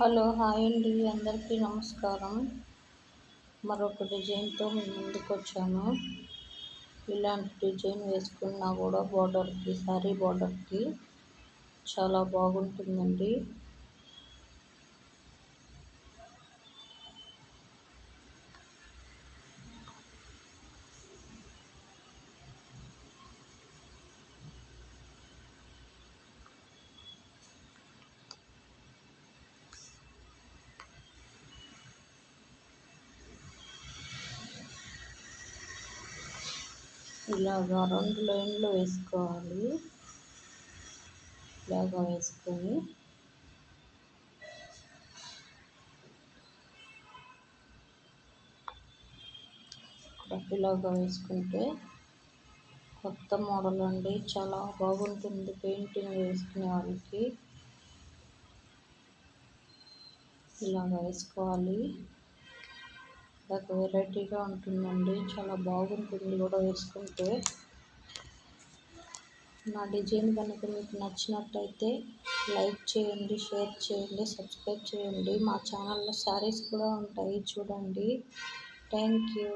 Hello hi అండి అందరికీ నమస్కారం. మరొక డిజైన్తో మీ ముందుకు వచ్చాను. ఇలాంటి డిజైన్ వేసుకున్నా కూడా బార్డర్కి శారీ బార్డర్కి చాలా బాగుంటుందండి. ఇలాగా 2 లైన్లు వేసుకోవాలి. ఇలాగా వేసుకొని ఇలాగా వేసుకుంటే కొత్త మోడల్ అండి, చాలా బాగుంటుంది. పెయింటింగ్ వేసుకునే వాళ్ళకి ఇలాగ వేసుకోవాలి. ఇలాగ వెరైటీగా ఉంటుందండి, చాలా బాగుంటుంది కూడా వేసుకుంటే. నా డిజైన్ కనుక మీకు నచ్చినట్టయితే లైక్ చేయండి, షేర్ చేయండి, సబ్స్క్రైబ్ చేయండి. మా ఛానల్లో శారీస్ కూడా ఉంటాయి, చూడండి. Thank you.